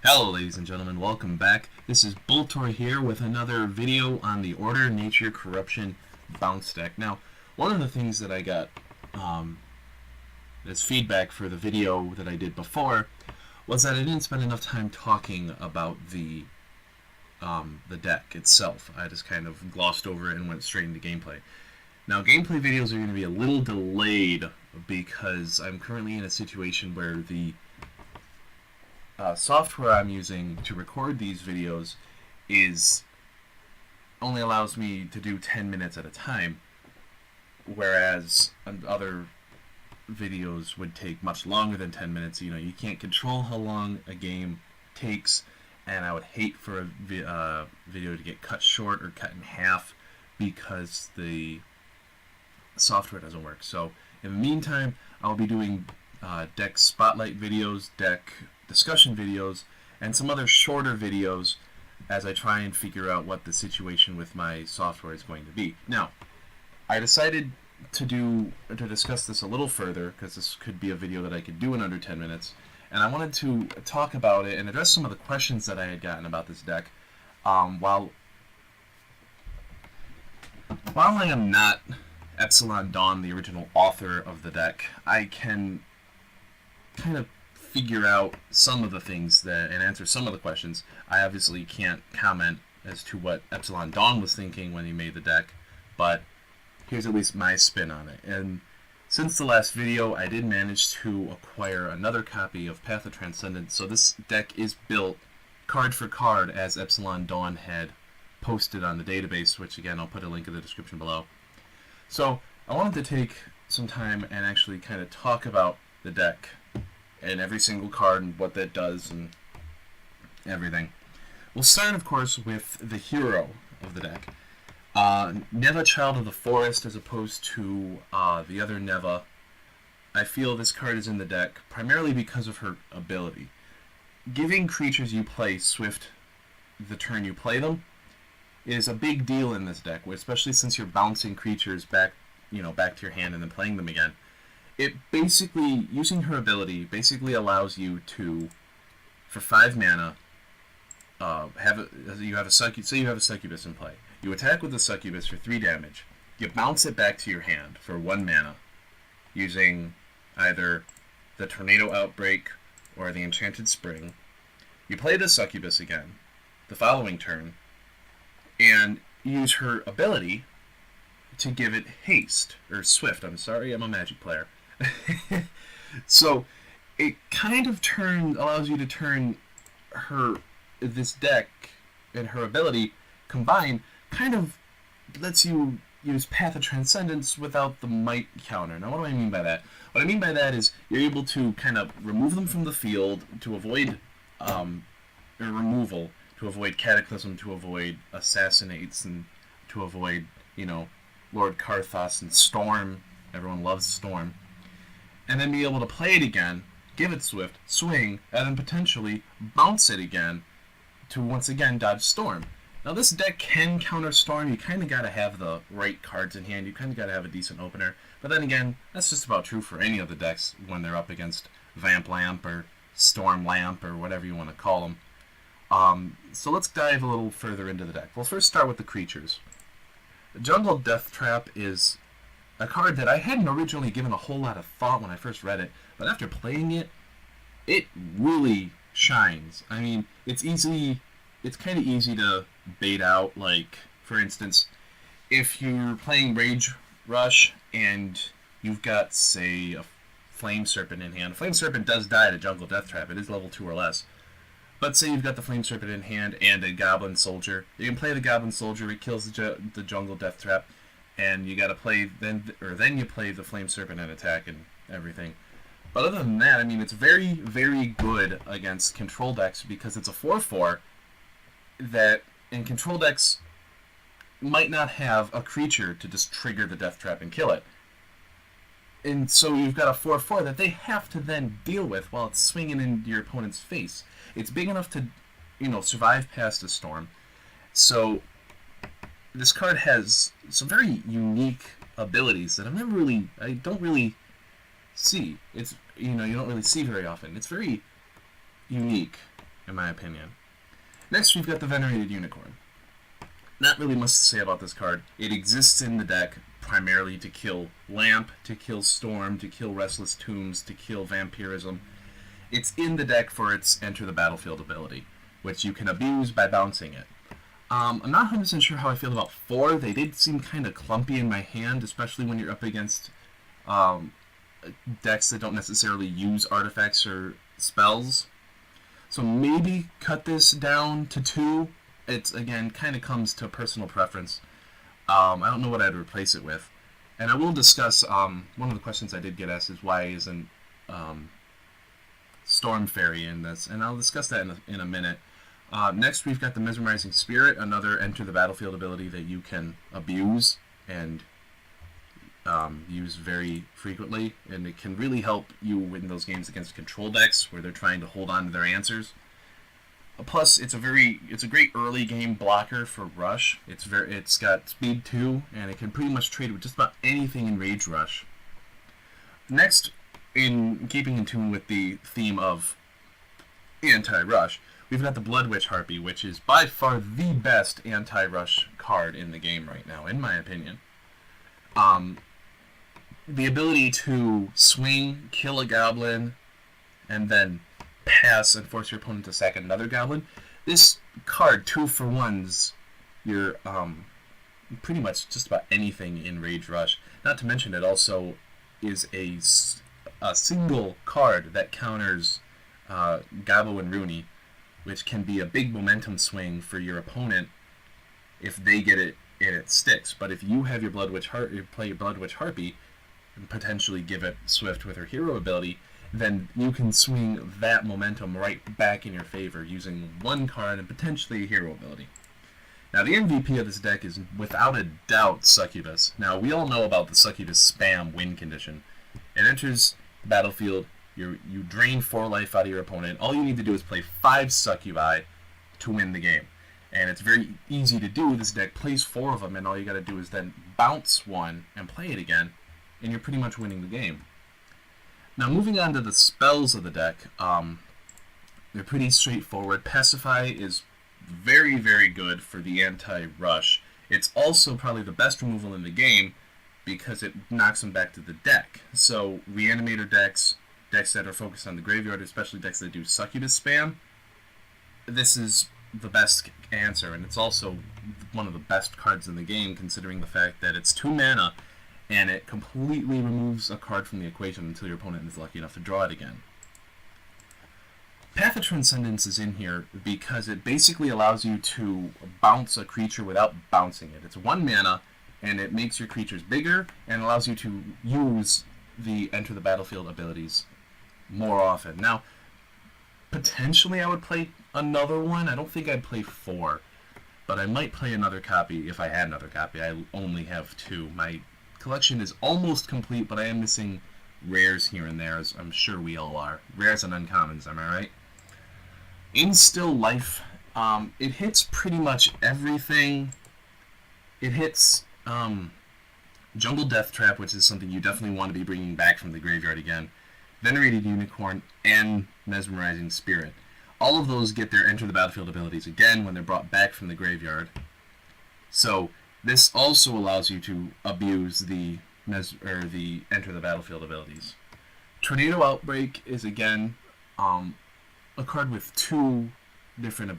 Hello ladies and gentlemen, welcome back. This is Boltor here with another video on the Order, Nature, Corruption bounce deck. Now, one of the things that I got as feedback for the video that I did before was that I didn't spend enough time talking about the deck itself. I just kind of glossed over it and went straight into gameplay. Now, gameplay videos are going to be a little delayed because I'm currently in a situation where the software I'm using to record these videos only allows me to do 10 minutes at a time, whereas other videos would take much longer than 10 minutes. You know, you can't control how long a game takes, and I would hate for a video to get cut short or cut in half because the software doesn't work. So in the meantime, I'll be doing deck spotlight videos, deck discussion videos, and some other shorter videos as I try and figure out what the situation with my software is going to be. Now, I decided to discuss this a little further because this could be a video that I could do in under 10 minutes, and I wanted to talk about it and address some of the questions that I had gotten about this deck. While I am not EpsilonDawn, the original author of the deck, I can kind of figure out some of the things and answer some of the questions. I obviously can't comment as to what EpsilonDawn was thinking when he made the deck, but here's at least my spin on it. And since the last video, I did manage to acquire another copy of Path of Transcendence, so this deck is built card for card as EpsilonDawn had posted on the database, which again I'll put a link in the description below. So I wanted to take some time and actually kind of talk about the deck and every single card and what that does and everything. We'll start, of course, with the hero of the deck. Neva, Child of the Forest, as opposed to the other Neva. I feel this card is in the deck primarily because of her ability. Giving creatures you play Swift the turn you play them is a big deal in this deck, especially since you're bouncing creatures back to your hand and then playing them again. It basically, using her ability, basically allows you to, for 5 mana, say you have a succubus in play. You attack with the succubus for 3 damage. You bounce it back to your hand for 1 mana, using either the Tornado Outbreak or the Enchanted Spring. You play the succubus again, the following turn, and use her ability to give it haste, or swift. I'm sorry, I'm a Magic player. So it kind of allows you to turn this deck and her ability combined, kind of lets you use Path of Transcendence without the might counter. Now, what do I mean by that? What I mean by that is you're able to kind of remove them from the field to avoid removal, to avoid Cataclysm, to avoid Assassinates, and to avoid, Lord Karthos and Storm. Everyone loves Storm. And then be able to play it again, give it Swift, swing, and then potentially bounce it again to once again dodge Storm. Now, this deck can counter Storm. You kind of got to have the right cards in hand. You kind of got to have a decent opener. But then again, that's just about true for any of the decks when they're up against Vamp Lamp or Storm Lamp or whatever you want to call them. So let's dive a little further into the deck. We'll first start with the creatures. Jungle Death Trap is a card that I hadn't originally given a whole lot of thought when I first read it, but after playing it, it really shines. I mean, it's kind of easy to bait out. Like, for instance, if you're playing Rage Rush and you've got, say, a Flame Serpent in hand. Flame Serpent does die to Jungle Death Trap. It is level 2 or less. But say you've got the Flame Serpent in hand and a Goblin Soldier. You can play the Goblin Soldier. It kills the Jungle Death Trap. And you got to play then you play the Flame Serpent and attack and everything. But other than that, I mean, it's very, very good against control decks because it's a 4/4 that in control decks might not have a creature to just trigger the Death Trap and kill it. And so you've got a 4/4 that they have to then deal with while it's swinging in your opponent's face. It's big enough to, survive past a storm. So this card has some very unique abilities that I don't really see. It's, you don't really see very often. It's very unique. in my opinion. Next, we've got the Venerated Unicorn. Not really much to say about this card. It exists in the deck primarily to kill Lamp, to kill Storm, to kill Restless Tombs, to kill Vampirism. It's in the deck for its Enter the Battlefield ability, which you can abuse by bouncing it. I'm not 100% sure how I feel about 4. They did seem kind of clumpy in my hand, especially when you're up against decks that don't necessarily use artifacts or spells. So maybe cut this down to 2. It's, again, kind of comes to personal preference. I don't know what I'd replace it with. And I will discuss, one of the questions I did get asked is why isn't Storm Fairy in this, and I'll discuss that in a minute. Next, we've got the Mesmerizing Spirit, another Enter the Battlefield ability that you can abuse and use very frequently, and it can really help you win those games against control decks where they're trying to hold on to their answers. Plus, it's a great early game blocker for Rush. It's got speed 2, and it can pretty much trade with just about anything in Rage Rush. Next, in keeping in tune with the theme of anti-Rush, we've got the Blood Witch Harpy, which is by far the best anti-Rush card in the game right now, in my opinion. The ability to swing, kill a goblin, and then pass and force your opponent to sack another goblin. This card, 2-for-1s your pretty much just about anything in Rage Rush. Not to mention it also is a single card that counters Gabo and Rooney, which can be a big momentum swing for your opponent if they get it and it sticks. But if you have your Blood Witch play your Blood Witch Harpy and potentially give it Swift with her hero ability, then you can swing that momentum right back in your favor using one card and potentially a hero ability. Now, the MVP of this deck is without a doubt Succubus. Now, we all know about the Succubus spam win condition. It enters the battlefield, you drain 4 life out of your opponent. All you need to do is play 5 Succubi to win the game. And it's very easy to do. This deck plays 4 of them, and all you got to do is then bounce 1 and play it again, and you're pretty much winning the game. Now, moving on to the spells of the deck, they're pretty straightforward. Pacify is very, very good for the anti-rush. It's also probably the best removal in the game because it knocks them back to the deck. So, Reanimator decks, decks that are focused on the graveyard, especially decks that do Succubus spam, this is the best answer, and it's also one of the best cards in the game considering the fact that it's 2 mana, and it completely removes a card from the equation until your opponent is lucky enough to draw it again. Path of Transcendence is in here because it basically allows you to bounce a creature without bouncing it. It's 1 mana, and it makes your creatures bigger, and allows you to use the Enter the Battlefield abilities more often. Now, potentially I would play another one. I don't think I'd play 4, but I might play another copy if I had another copy. I only have 2. My collection is almost complete, but I am missing rares here and there, as I'm sure we all are. Rares and uncommons, am I right? In Still Life, it hits pretty much everything. It hits Jungle Death Trap, which is something you definitely want to be bringing back from the graveyard again, Venerated Unicorn, and Mesmerizing Spirit. All of those get their Enter the Battlefield abilities again when they're brought back from the graveyard. So this also allows you to abuse the Enter the Battlefield abilities. Tornado Outbreak is again a card with 2 different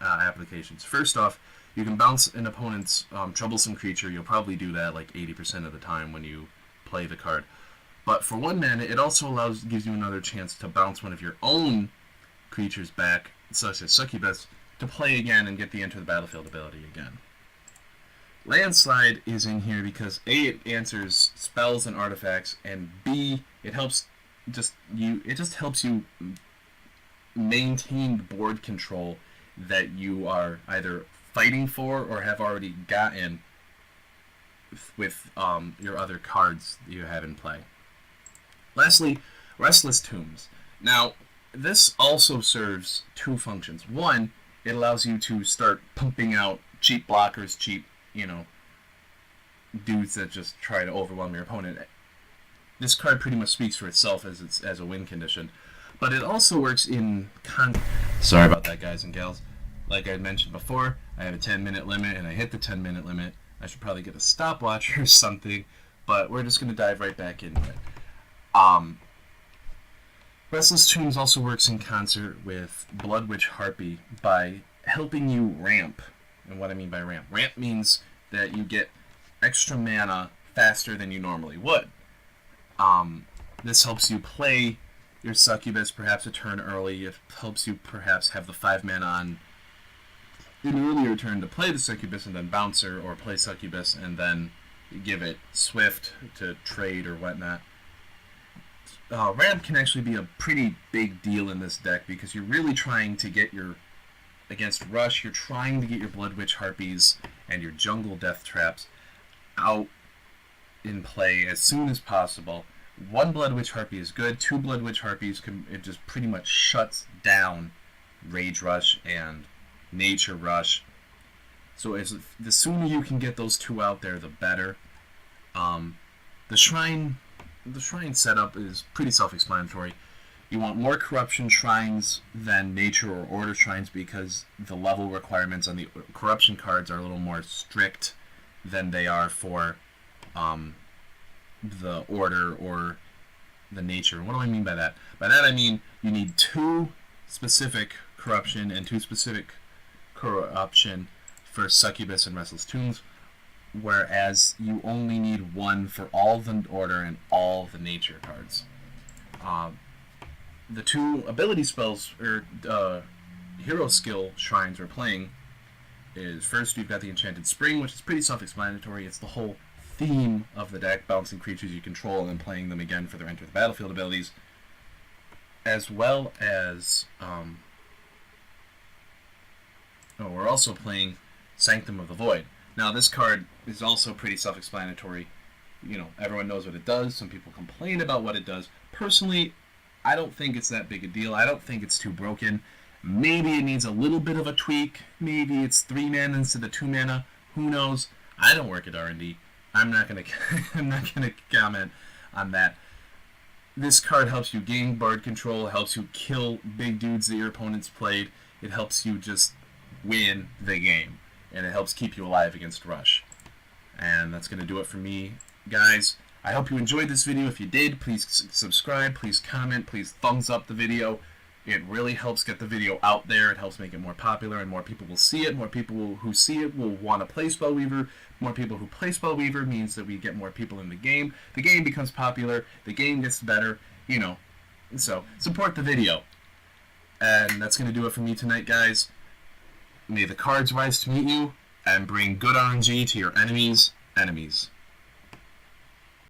applications. First off, you can bounce an opponent's troublesome creature. You'll probably do that like 80% of the time when you play the card. But for 1 mana, it also gives you another chance to bounce one of your own creatures back, such as Succubus, to play again and get the Enter the Battlefield ability again. Landslide is in here because A, it answers spells and artifacts, and B, it just helps you maintain the board control that you are either fighting for or have already gotten with your other cards that you have in play. Lastly, Restless Tombs. Now, this also serves 2 functions. One, it allows you to start pumping out cheap blockers, cheap, dudes that just try to overwhelm your opponent. This card pretty much speaks for itself as a win condition. But it also works in Sorry about that, guys and gals. Like I had mentioned before, I have a 10-minute limit, and I hit the 10-minute limit. I should probably get a stopwatch or something, but we're just going to dive right back into it. Restless Tombs also works in concert with Blood Witch Harpy by helping you ramp. And what I mean by ramp? Ramp means that you get extra mana faster than you normally would. This helps you play your Succubus perhaps a turn early. It helps you perhaps have the 5 mana on an earlier turn to play the Succubus and then Bouncer, or play Succubus and then give it Swift to trade or whatnot. Ramp can actually be a pretty big deal in this deck because you're really trying to get against Rush, you're trying to get your Blood Witch Harpies and your Jungle Death Traps out in play as soon as possible. 1 Blood Witch Harpy is good. 2 Blood Witch Harpies, it just pretty much shuts down Rage Rush and Nature Rush. So the sooner you can get those 2 out there, the better. The Shrine setup is pretty self-explanatory. You want more Corruption Shrines than Nature or Order Shrines because the level requirements on the Corruption cards are a little more strict than they are for the Order or the Nature. What do I mean by that? By that I mean you need 2 specific Corruption and 2 specific Corruption for Succubus and Restless Tombs, whereas you only need 1 for all the Order and all the Nature cards. The 2 ability spells, or hero skill shrines we're playing, is first you've got the Enchanted Spring, which is pretty self-explanatory. It's the whole theme of the deck, bouncing creatures you control and then playing them again for their Enter the Battlefield abilities, as well as we're also playing Sanctum of the Void. Now this card is also pretty self-explanatory. You know, everyone knows what it does. Some people complain about what it does. Personally, I don't think it's that big a deal. I don't think it's too broken. Maybe it needs a little bit of a tweak. Maybe it's 3 mana instead of 2 mana. Who knows? I don't work at R&D. I'm not gonna comment on that. This card helps you gain Bard control, helps you kill big dudes that your opponents played. It helps you just win the game, and it helps keep you alive against Rush. And that's gonna do it for me, guys. I hope you enjoyed this video. If you did, please subscribe, please comment, please thumbs up the video. It really helps get the video out there. It helps make it more popular, and more people will see it. More people who see it will want to play Spellweaver. More people who play Spellweaver means that we get more people in the game. The game becomes popular. The game gets better, you know. So support the video. And that's going to do it for me tonight, guys. May the cards rise to meet you, and bring good RNG to your enemies' enemies.